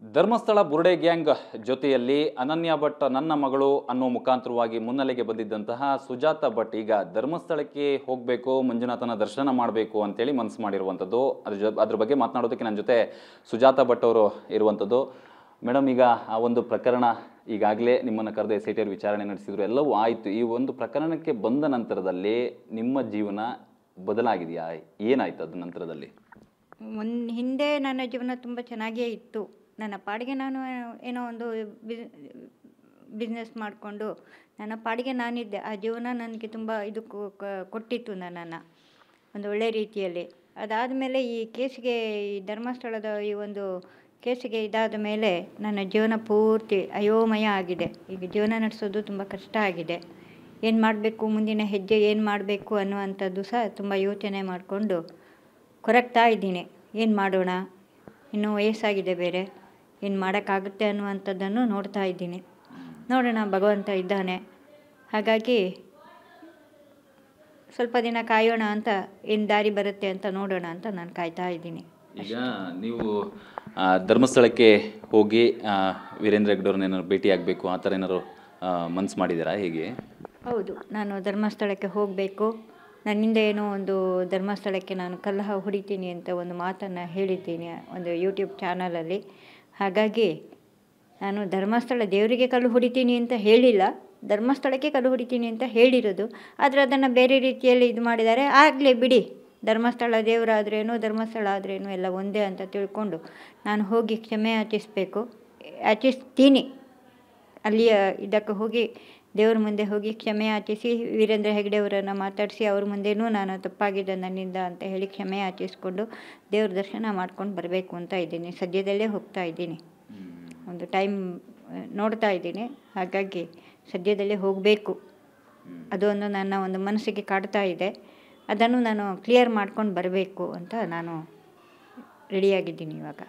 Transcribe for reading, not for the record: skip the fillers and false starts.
ಧರ್ಮಸ್ಥಳ ಬುರುಡೆ gang ಜೊತೆಯಲ್ಲಿ ಅನನ್ಯ ಭಟ್ ನನ್ನ ಮಗಳು ಅನ್ನೋ ಮುಖಾಂತರವಾಗಿ ಮುನ್ನೆಲೆಗೆ ಬಂದಿದ್ದಂತಹ ಸುಜಾತ ಭಟ್ ಈಗ ಧರ್ಮಸ್ಥಳಕ್ಕೆ ಹೋಗಬೇಕು, ಮಂಜುನಾಥನ ದರ್ಶನ ಮಾಡಬೇಕು ಅಂತೇಳಿ ಮನಸ್ಸು ಮಾಡಿರುವಂಥದ್ದು. ಅದ್ರ ಬಗ್ಗೆ ಮಾತನಾಡೋದಕ್ಕೆ ನನ್ನ ಜೊತೆ ಸುಜಾತ ಭಟ್ ಅವರು ಇರುವಂಥದ್ದು. ಮೇಡಮ್, ಈಗ ಆ ಒಂದು ಪ್ರಕರಣ ಈಗಾಗಲೇ ನಿಮ್ಮನ್ನು ಕರೆದು SIT ವಿಚಾರಣೆ ನಡೆಸಿದ್ರು, ಎಲ್ಲವೂ ಆಯಿತು. ಈ ಒಂದು ಪ್ರಕರಣಕ್ಕೆ ಬಂದ ನಂತರದಲ್ಲಿ ನಿಮ್ಮ ಜೀವನ ಬದಲಾಗಿದೆಯಾ? ಏನಾಯ್ತು ಅದ ನಂತರದಲ್ಲಿ? ಹಿಂದೆ ನನ್ನ ಜೀವನ ತುಂಬ ಚೆನ್ನಾಗೇ ಇತ್ತು. ನನ್ನ ಪಾಡಿಗೆ ನಾನು ಏನೋ ಒಂದು ಬಿಸ್ನೆಸ್ ಮಾಡಿಕೊಂಡು ನನ್ನ ಪಾಡಿಗೆ ನಾನಿದ್ದೆ. ಆ ಜೀವನ ನನಗೆ ತುಂಬ ಇದು ಕೊಟ್ಟಿತ್ತು ನನ್ನನ್ನು ಒಂದು ಒಳ್ಳೆಯ ರೀತಿಯಲ್ಲಿ. ಅದಾದಮೇಲೆ ಈ ಕೇಸಿಗೆ, ಈ ಧರ್ಮಸ್ಥಳದ ಈ ಒಂದು ಕೇಸಿಗೆ ಇದಾದ ಮೇಲೆ ನನ್ನ ಜೀವನ ಪೂರ್ತಿ ಅಯೋಮಯ ಆಗಿದೆ. ಈಗ ಜೀವನ ನಡೆಸೋದು ತುಂಬ ಕಷ್ಟ ಆಗಿದೆ. ಏನು ಮಾಡಬೇಕು, ಮುಂದಿನ ಹೆಜ್ಜೆ ಏನು ಮಾಡಬೇಕು ಅನ್ನುವಂಥದ್ದು ಸಹ ತುಂಬ ಯೋಚನೆ ಮಾಡಿಕೊಂಡು ಕೊರಗ್ತಾ ಇದ್ದೀನಿ. ಏನು ಮಾಡೋಣ, ಇನ್ನೂ ವಯಸ್ಸಾಗಿದೆ ಬೇರೆ, ಏನು ಮಾಡೋಕ್ಕಾಗುತ್ತೆ ಅನ್ನುವಂಥದ್ದನ್ನು ನೋಡ್ತಾ ಇದ್ದೀನಿ. ನೋಡೋಣ, ಭಗವಂತ ಇದ್ದಾನೆ. ಹಾಗಾಗಿ ಸ್ವಲ್ಪ ದಿನ ಕಾಯೋಣ ಅಂತ, ಏನು ದಾರಿ ಬರುತ್ತೆ ಅಂತ ನೋಡೋಣ ಅಂತ ನಾನು ಕಾಯ್ತಾ ಇದ್ದೀನಿ. ಈಗ ನೀವು ಧರ್ಮಸ್ಥಳಕ್ಕೆ ಹೋಗಿ ವೀರೇಂದ್ರ ಹೆಗ್ಗಡೆಯವ್ರನ್ನ ಏನಾದ್ರು ಭೇಟಿ ಆಗಬೇಕು ಆ ಥರ ಏನಾದ್ರು ಮನಸ್ಸು ಮಾಡಿದ್ದೀರಾ? ಹೇಗೆ? ಹೌದು, ನಾನು ಧರ್ಮಸ್ಥಳಕ್ಕೆ ಹೋಗಬೇಕು. ನನ್ನಿಂದ ಏನೋ ಒಂದು ಧರ್ಮಸ್ಥಳಕ್ಕೆ ನಾನು ಕಲಹ ಹೊಡಿತೀನಿ ಅಂತ ಒಂದು ಮಾತನ್ನು ಹೇಳಿದ್ದೀನಿ ಒಂದು ಯೂಟ್ಯೂಬ್ ಚಾನಲಲ್ಲಿ. ಹಾಗಾಗಿ ನಾನು ಧರ್ಮಸ್ಥಳ ದೇವರಿಗೆ ಕಲ್ಲು ಹೊಡಿತೀನಿ ಅಂತ ಹೇಳಿಲ್ಲ, ಧರ್ಮಸ್ಥಳಕ್ಕೆ ಕಲ್ಲು ಹೊಡಿತೀನಿ ಅಂತ ಹೇಳಿರೋದು. ಆದರೆ ಅದನ್ನು ಬೇರೆ ರೀತಿಯಲ್ಲಿ ಇದು ಮಾಡಿದ್ದಾರೆ. ಆಗಲೇ ಬಿಡಿ, ಧರ್ಮಸ್ಥಳ ದೇವರಾದ್ರೇನು ಧರ್ಮಸ್ಥಳ ಆದ್ರೇನು ಎಲ್ಲ ಒಂದೇ ಅಂತ ತಿಳ್ಕೊಂಡು ನಾನು ಹೋಗಿ ಕ್ಷಮೆ ಯಾಚಿಸ್ತೀನಿ. ಅಲ್ಲಿಯ ಇದಕ್ಕೆ ಹೋಗಿ ದೇವ್ರ ಮುಂದೆ ಹೋಗಿ ಕ್ಷಮೆ ಯಾಚಿಸಿ ವೀರೇಂದ್ರ ಹೆಗ್ಗಡೆಯವರನ್ನು ಮಾತಾಡಿಸಿ ಅವ್ರ ಮುಂದೆನೂ ನಾನು ತಪ್ಪಾಗಿದೆ ನನ್ನಿಂದ ಅಂತ ಹೇಳಿ ಕ್ಷಮೆ ಯಾಚಿಸ್ಕೊಂಡು ದೇವ್ರ ದರ್ಶನ ಮಾಡ್ಕೊಂಡು ಬರಬೇಕು ಅಂತ ಇದ್ದೀನಿ. ಸದ್ಯದಲ್ಲೇ ಹೋಗ್ತಾ ಇದ್ದೀನಿ, ಒಂದು ಟೈಮ್ ನೋಡ್ತಾ ಇದ್ದೀನಿ. ಹಾಗಾಗಿ ಸದ್ಯದಲ್ಲೇ ಹೋಗಬೇಕು, ಅದೊಂದು ನನ್ನ ಒಂದು ಮನಸ್ಸಿಗೆ ಕಾಡ್ತಾ ಇದೆ. ಅದನ್ನು ನಾನು ಕ್ಲಿಯರ್ ಮಾಡ್ಕೊಂಡು ಬರಬೇಕು ಅಂತ ನಾನು ರೆಡಿಯಾಗಿದ್ದೀನಿ ಇವಾಗ.